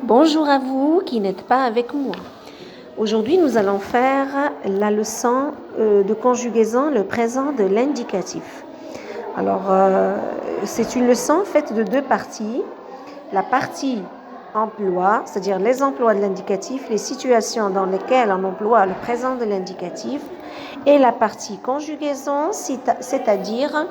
Bonjour à vous qui n'êtes pas avec moi. Aujourd'hui, nous allons faire la leçon de conjugaison, le présent de l'indicatif. Alors, c'est une leçon faite de deux parties. La partie emploi, c'est-à-dire les emplois de l'indicatif, les situations dans lesquelles on emploie le présent de l'indicatif, et la partie conjugaison, c'est-à-dire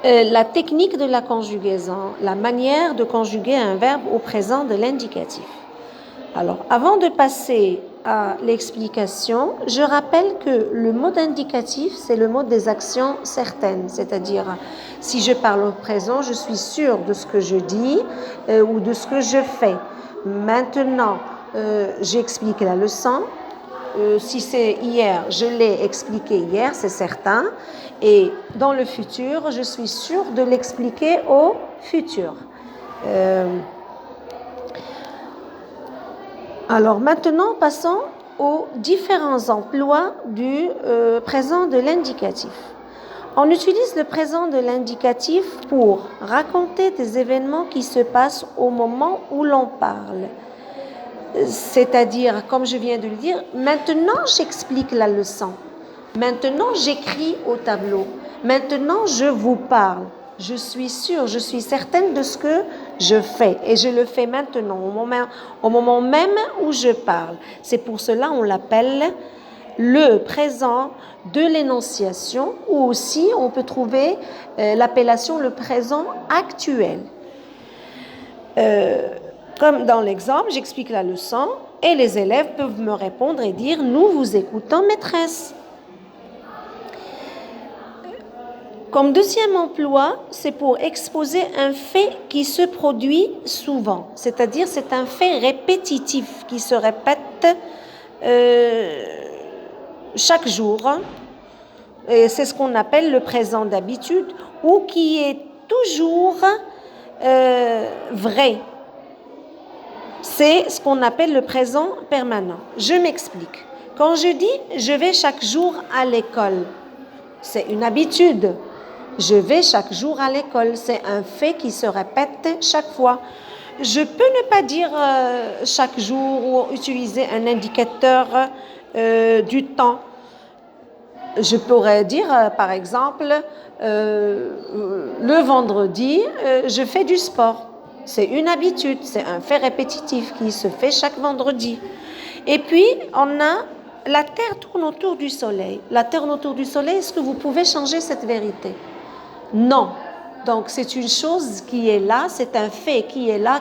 la technique de la conjugaison, la manière de conjuguer un verbe au présent de l'indicatif. Alors, avant de passer à l'explication, je rappelle que le mot d'indicatif, c'est le mot des actions certaines, c'est-à-dire si je parle au présent, je suis sûre de ce que je dis ou de ce que je fais. Maintenant, j'explique la leçon. Si c'est hier, je l'ai expliqué hier, c'est certain. Et dans le futur, je suis sûre de l'expliquer au futur. Alors maintenant, passons aux différents emplois du présent de l'indicatif. On utilise le présent de l'indicatif pour raconter des événements qui se passent au moment où l'on parle. C'est-à-dire, comme je viens de le dire, maintenant j'explique la leçon. Maintenant j'écris au tableau. Maintenant je vous parle. Je suis sûre, je suis certaine de ce que je fais. Et je le fais maintenant, au moment même où je parle. C'est pour cela qu'on l'appelle le présent de l'énonciation, ou aussi on peut trouver l'appellation le présent actuel. Comme dans l'exemple, j'explique la leçon et les élèves peuvent me répondre et dire « Nous vous écoutons, maîtresse ». Comme deuxième emploi, c'est pour exposer un fait qui se produit souvent, c'est-à-dire c'est un fait répétitif qui se répète chaque jour. Et c'est ce qu'on appelle le présent d'habitude ou qui est toujours vrai. C'est ce qu'on appelle le présent permanent. Je m'explique. Quand je dis « je vais chaque jour à l'école », c'est une habitude. Je vais chaque jour à l'école. C'est un fait qui se répète chaque fois. Je peux ne pas dire chaque jour ou utiliser un indicateur du temps. Je pourrais dire, par exemple, le vendredi, je fais du sport. C'est une habitude, c'est un fait répétitif qui se fait chaque vendredi. Et puis, on a la Terre tourne autour du Soleil. La Terre tourne autour du Soleil, est-ce que vous pouvez changer cette vérité? Non. Donc, c'est une chose qui est là, c'est un fait qui est là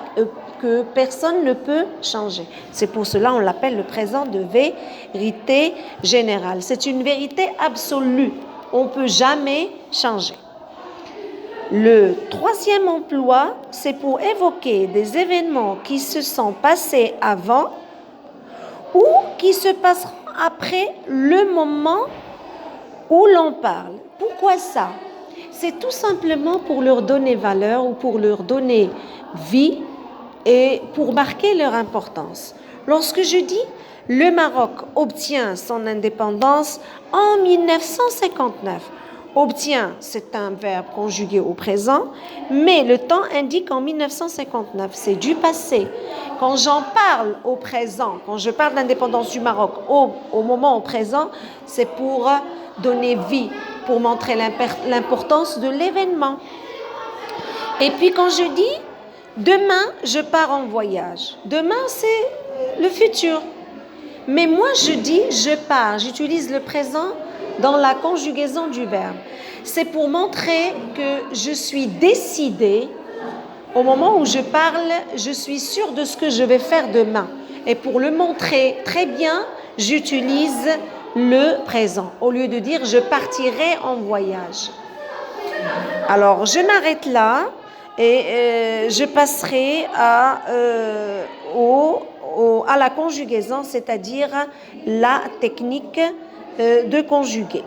que personne ne peut changer. C'est pour cela qu'on l'appelle le présent de vérité générale. C'est une vérité absolue. On ne peut jamais changer. Le troisième emploi, c'est pour évoquer des événements qui se sont passés avant ou qui se passeront après le moment où l'on parle. Pourquoi ça? C'est tout simplement pour leur donner valeur ou pour leur donner vie et pour marquer leur importance. Lorsque je dis le Maroc obtient son indépendance en 1959, obtient, c'est un verbe conjugué au présent, mais le temps indique en 1959, c'est du passé. Quand j'en parle au présent, quand je parle de l'indépendance du Maroc au moment au présent, c'est pour donner vie, pour montrer l'importance de l'événement. Et puis quand je dis demain, je pars en voyage, demain c'est le futur. Mais moi je dis je pars, j'utilise le présent dans la conjugaison du verbe. C'est pour montrer que je suis décidée. Au moment où je parle, je suis sûre de ce que je vais faire demain. Et pour le montrer très bien, j'utilise le présent. Au lieu de dire je partirai en voyage. Alors, je m'arrête là et je passerai à la conjugaison, c'est-à-dire la technique de conjuguer.